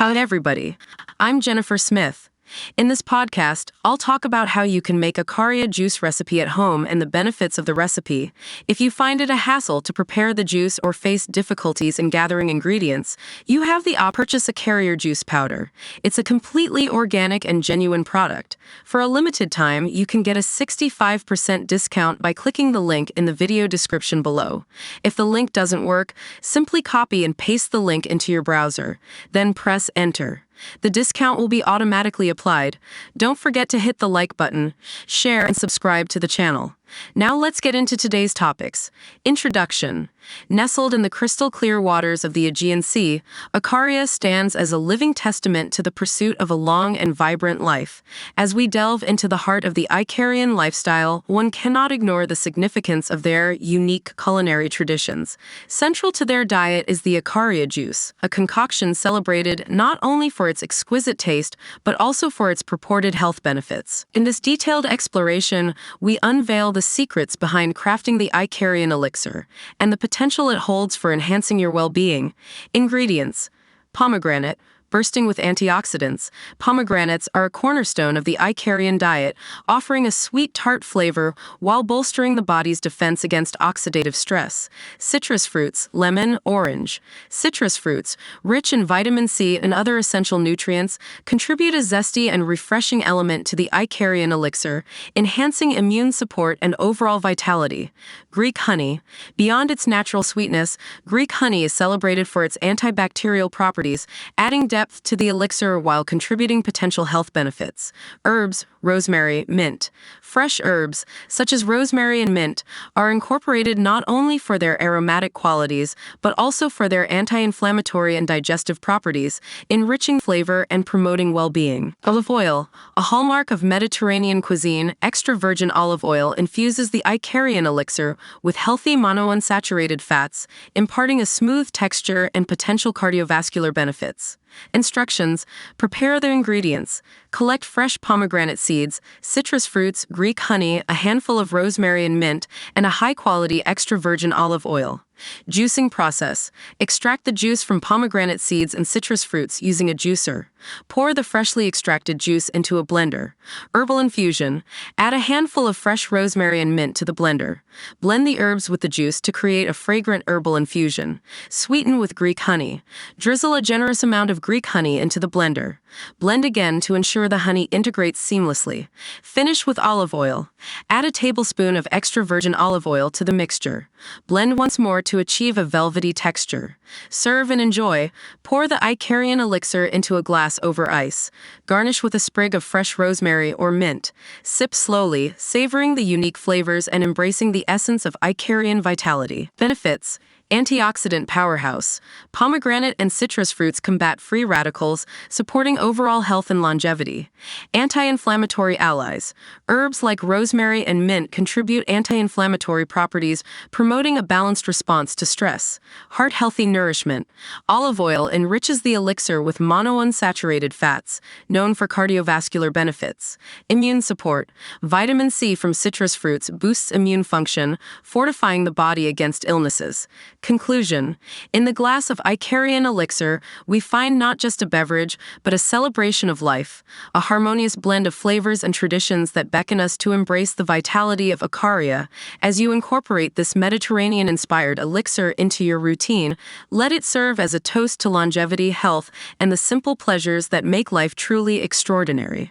Howdy, everybody. I'm Jennifer Smith. In this podcast, I'll talk about how you can make a Ikaria juice recipe at home and the benefits of the recipe. If you find it a hassle to prepare the juice or face difficulties in gathering ingredients, you have the option to purchase a Ikaria juice powder. It's a completely organic and genuine product. For a limited time, you can get a 65% discount by clicking the link in the video description below. If the link doesn't work, simply copy and paste the link into your browser, then press enter. The discount will be automatically applied. Don't forget to hit the like button, share, and subscribe to the channel. Now let's get into today's topics. Introduction. Nestled in the crystal-clear waters of the Aegean Sea, Ikaria stands as a living testament to the pursuit of a long and vibrant life. As we delve into the heart of the Ikarian lifestyle, one cannot ignore the significance of their unique culinary traditions. Central to their diet is the Ikaria juice, a concoction celebrated not only for its exquisite taste, but also for its purported health benefits. In this detailed exploration, we unveil the secrets behind crafting the Ikarian elixir, and the potential it holds for enhancing your well-being. Ingredients: pomegranate, bursting with antioxidants. Pomegranates are a cornerstone of the Ikarian diet, offering a sweet-tart flavor while bolstering the body's defense against oxidative stress. Citrus fruits, lemon, orange. Citrus fruits, rich in vitamin C and other essential nutrients, contribute a zesty and refreshing element to the Ikarian elixir, enhancing immune support and overall vitality. Greek honey. Beyond its natural sweetness, Greek honey is celebrated for its antibacterial properties, adding depth to the elixir while contributing potential health benefits. Herbs, rosemary, mint. Fresh herbs, such as rosemary and mint, are incorporated not only for their aromatic qualities, but also for their anti-inflammatory and digestive properties, enriching flavor and promoting well-being. Olive oil. A hallmark of Mediterranean cuisine, extra virgin olive oil infuses the Ikarian elixir with healthy monounsaturated fats, imparting a smooth texture and potential cardiovascular benefits. Instructions: prepare the ingredients. Collect fresh pomegranate seeds, citrus fruits, Greek honey, a handful of rosemary and mint, and a high-quality extra virgin olive oil. Juicing process. Extract the juice from pomegranate seeds and citrus fruits using a juicer. Pour the freshly extracted juice into a blender. Herbal infusion. Add a handful of fresh rosemary and mint to the blender. Blend the herbs with the juice to create a fragrant herbal infusion. Sweeten with Greek honey. Drizzle a generous amount of Greek honey into the blender. Blend again to ensure the honey integrates seamlessly. Finish with olive oil. Add a tablespoon of extra virgin olive oil to the mixture. Blend once more to achieve a velvety texture. Serve and enjoy. Pour the Ikarian elixir into a glass over ice. Garnish with a sprig of fresh rosemary or mint. Sip slowly, savoring the unique flavors and embracing the essence of Ikarian vitality. Benefits: antioxidant powerhouse. Pomegranate and citrus fruits combat free radicals, supporting overall health and longevity. Anti-inflammatory allies. Herbs like rosemary and mint contribute anti-inflammatory properties, promoting a balanced response to stress. Heart-healthy nourishment. Olive oil enriches the elixir with monounsaturated fats, known for cardiovascular benefits. Immune support. Vitamin C from citrus fruits boosts immune function, fortifying the body against illnesses. Conclusion: in the glass of Ikarian elixir, we find not just a beverage, but a celebration of life, a harmonious blend of flavors and traditions that beckon us to embrace the vitality of Ikaria. As you incorporate this Mediterranean-inspired elixir into your routine, let it serve as a toast to longevity, health, and the simple pleasures that make life truly extraordinary.